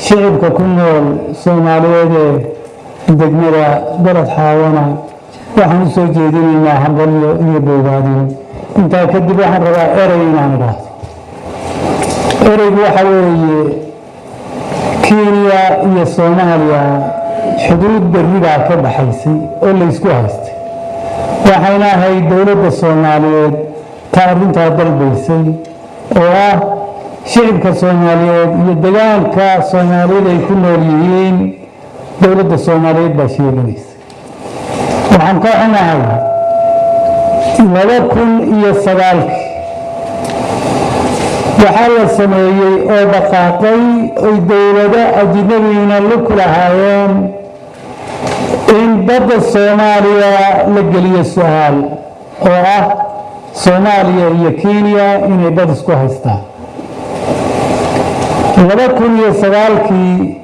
shicibka ku nool Soomaaliyeed degmada balad xaawana waxaan u soo jeedinaynaa hambalyo iyo bogaadin intaa kadib waxaan rabaa erey inaan idhaahdo ereygu waxa weeye Kenya iyo Soomaaliya xuduud berigaa ka dhaxaysay oo la isku haystay waxayna ahayd dowladda Soomaaliyeed taarinta dalbaysay oo ah shicibka Soomaaliyeed iyo deegaanka Soomaaliyeed ay ku nool yihiin dowladda Soomaaliyeed baa sheeganaysa waxaan ka xunahay 2009 waxaa la sameeyey oo dhaqaaqay ay dowladda ajnabiina la kulahaayeen in badda Soomaaliya la geliyo su'aal oo ah Soomaaliya iyo Kenya inay bad isku haystaan 2009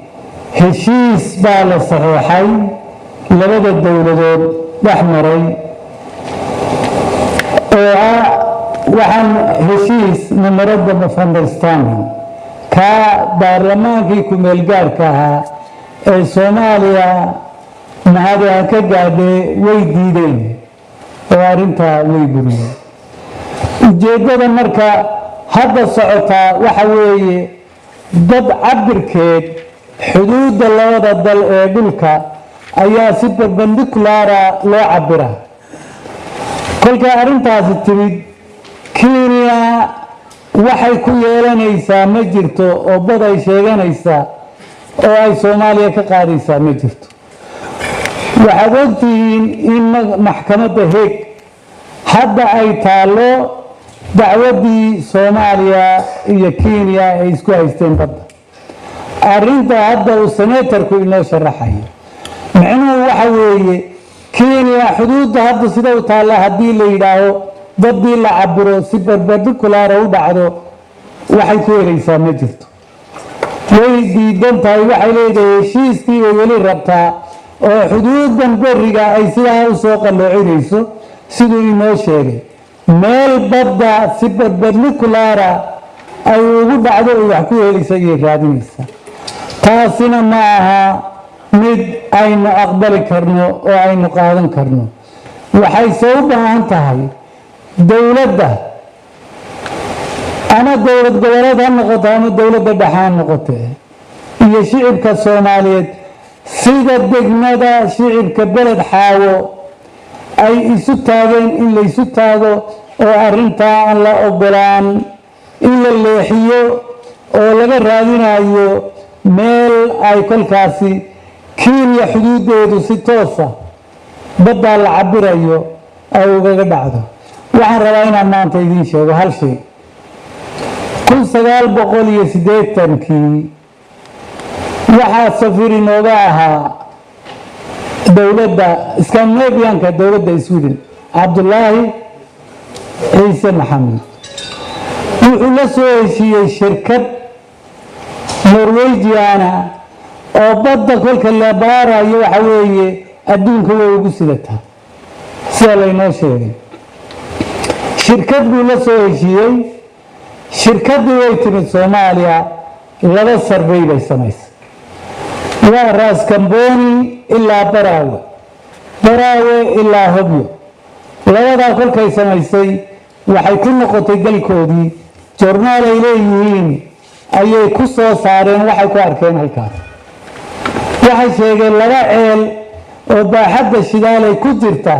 heshiis baa la saxeexay labada dowladood dhex maray oo ah waxaan heshiis memorandum of understanding ka baarlamaankii ku meel gaarka ahaa ee Soomaaliya mahadaan ka gaadhay way diideen oo arrintaa way buriyeen ujeedada marka hadda socota waxa weeye dad cabirkeed xuduudda labada dal ee dhulka ayaa si perpendicular loo cabira kolka arrintaasi timid Kenya waxay ku yeelanaysaa ma jirto oo bad ay sheeganaysaa oo ay Soomaaliya ka qaadaysaa ma jirto waxaad ogtihiin in maxkamadda Hague hadda ay taalo dacwadii Soomaaliya iyo Kenya ay isku haysteen badda arrinta hadda uu senatorku inoo sharaxay macnuhu waxa weeye Kenya xuduudda hadda sida u taala haddii la yidhaaho dadii la cabiro si perpendicular u dhacdo waxay ku helaysaa ma jirto way diidan tahay waxay leedahay heshiiskii ay weli rabtaa oo xuduudan beriga ay sidaa u soo qaloocinayso siduu inoo sheegay meel badda si perpendicular ay ugu dhacdo wax ku helaysaa iyo raadinaysaa taasina ma aha mid aynu aqbali karno oo aynu qaadan karno waxay soo baahan tahay dowladda ama dowlad goboleed ha noqoto ama dowladda dhexe ha noqoto iyo shicibka Soomaaliyeed sida degmada shicibka balad xaawo ay isu taageen in la isu taago oo arrintaa aan la ogolaan in la leexiyo oo laga raadinayo meel ay kolkaasi Kenya xuduudeedu si toosa badda la cabirayo ay uga dhacdo waxaan rabaa inaan maanta idin sheego hal shay 1980 waxaa safir inooga ahaa dowladda Scandinavianka dowladda Sweden Abdullaahi Ciise Maxamed wuxuu la soo heshiiyey shirkad Norwegian oo badda kolka la baarayo waxa weeye adduunka way ugu sidataa sida la inoo sheegay shirkad buu la soo heshiiyey shirkadii way timid Soomaaliya laba survey bay samaysay waa Ras Kamboni ilaa Baraawe ilaa Hobyo labada kolkay samaysay waxay ku noqotay dalkoodii joornaal ay leeyihiin ayay ku soo saareen waxay ku arkeen halkaas waxay sheegeen laba ceel oo baaxadda shidaal ay ku jirta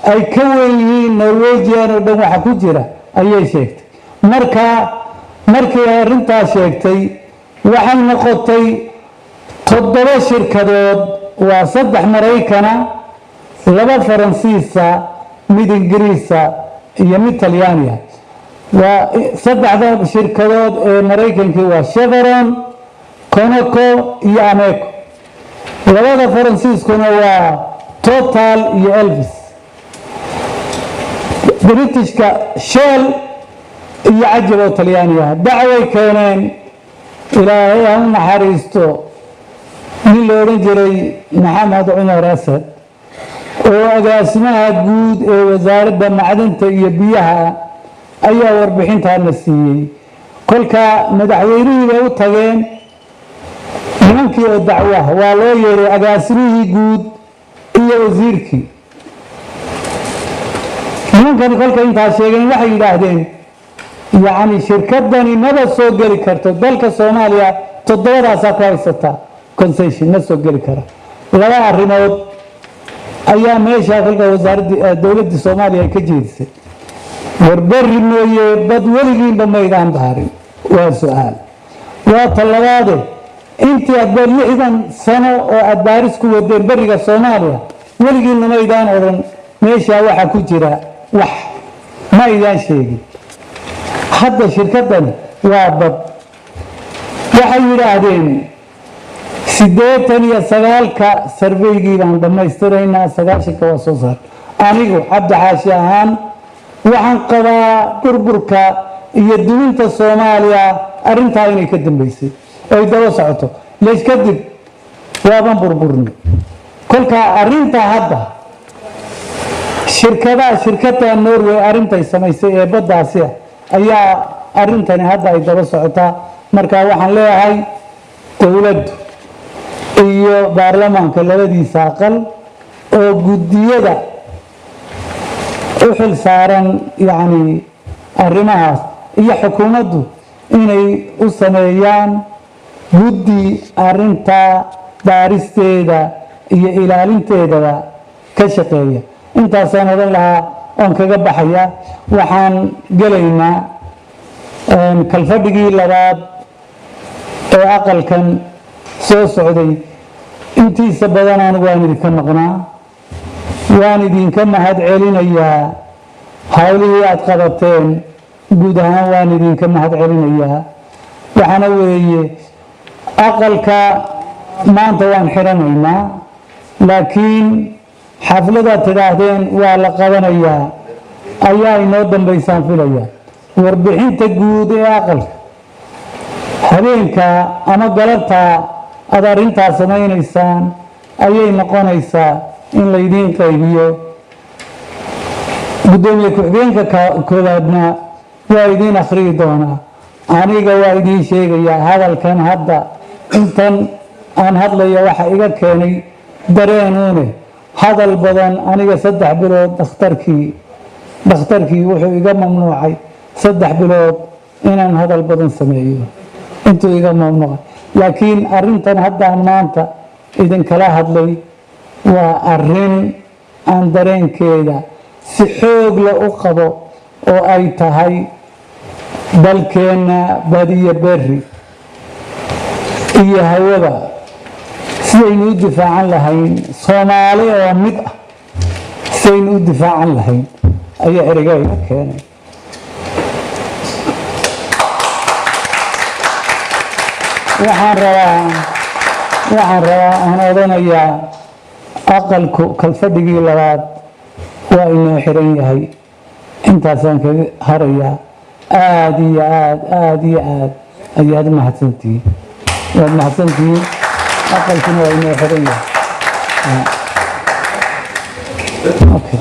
ay ka weyn yihiin Norwegian oo dhan waxa ku jira ayay sheegtay markii arrintaas sheegtay waxay noqotay 7 shirkadood waa 3 Maraykana 2 Faransiisa mid Ingiriisa iyo mid Talyaaniya waa 3 shirkadood ee Maraykanka waa Chevron Conoco iyo Ameco labada Faransiiskuna waa Total iyo Elvis Britishka Shell iyo Ajabo Talyaaniya dacway keeneen ilaahay ha naxariisto nin la oran jiray Maxamed Cumar Asad oo agaasimaha guud ee wasaaradda macdanta iyo biyaha ayaa warbixintaana siiyey kolka madaxweynuhu u tageen nimankii oo dacwaha waa loo yeeray agaasimihii guud iyo wasiirkii. nimankani kolka intaa sheegeen waxay yidhaahdeen yacni shirkadani maba soo geli karto dalka Soomaaliya, toddobadaasaa ku haysataa concession, ma soo geli kara. laba arrimood ayaa meesha kolka wasaaradda dowladda Soomaaliya ay ka jeedisay. warberri mooye bad weligiinba maydaan baarin, waa su'aal. waa talabaade intii aad 60 sano oo aad baaris ku wadeen bariga Soomaaliya weligiinna maydaan odhan meesha waxa ku jira wax, ma idaan sheegin. hadda shirkadani waa bad. waxay yidhaahdeen 89ka sarveygii baan dhammaystiraynaa, 90ka waa soo saar. anigu cabdi xaashi ahaan waxaan qabaa burburka iyo duminta Soomaaliya arrintaa inay ka dambaysay ay daba socoto. lees kadib waaban burburni. kolka arrintaa hadda shirkadda Norway arrintay samaysay ee baddaasi ayaa arrintani hadda ay daba socotaa. marka waxaan leeyahay dowladdu iyo baarlamaanka labadiisa aqal oo guddiyada u xil saaran yacni arrimahaas iyo xukuumaddu inay u sameeyaan guddi arrinta baaristeeda iyo ilaalinteedaba ka shaqeeya. intaasaan odhan lahaa oon kaga baxaya. waxaan gelaynaa kalfadhigii labaad ee aqalkan soo socday. intiisa badan anigu waan idinka maqnaa, waan idinka mahad celinayaa hawlihii aad qabateen. guud ahaan waan idinka mahad celinayaa. waxaana weeye aqalka maanta waan xiranaynaa, laakiin xafladaad tidhaahdeen waa la qabanayaa ayaa inoo dambaysaan filaya. warbixinta guud ee aqalka habeenka ama galabta aad arrintaa samaynaysaan ayay noqonaysaa in laydiin qaybiyo. gudoomiye ku-xigeenka koowaadna waa idiin akhriyi doonaa. aniga waa idiin sheegayaa hadalkan hadda intan aan hadlaya waxa iga keenay dareenuune hadal badan. aniga 3 bilood dhakhtarkii wuxuu iga mamnuucay 3 bilood inaan hadal badan sameeyo, intuu iga mamnuucay. laakiin arrintan haddaan maanta idinkala hadlay waa arrin aan dareenkeeda si xoog leh u qabo oo ay tahay dalkeenna badiyo berri iyo hawada sidaynu u difaacan lahayn, Soomaali oo mid ah sidaynu u difaacan lahayn ayaa ereyga iga keenay. waxaan rabaa aan odhanayaa aqalku kalfadhigii labaad waa inoo xiran yahay. intaasaan kaga harayaa. aad iyo aad ayaad mahadsantihiin. waad mahadsantihiin. aqalkuna waa inoo xiran yahay. Okay.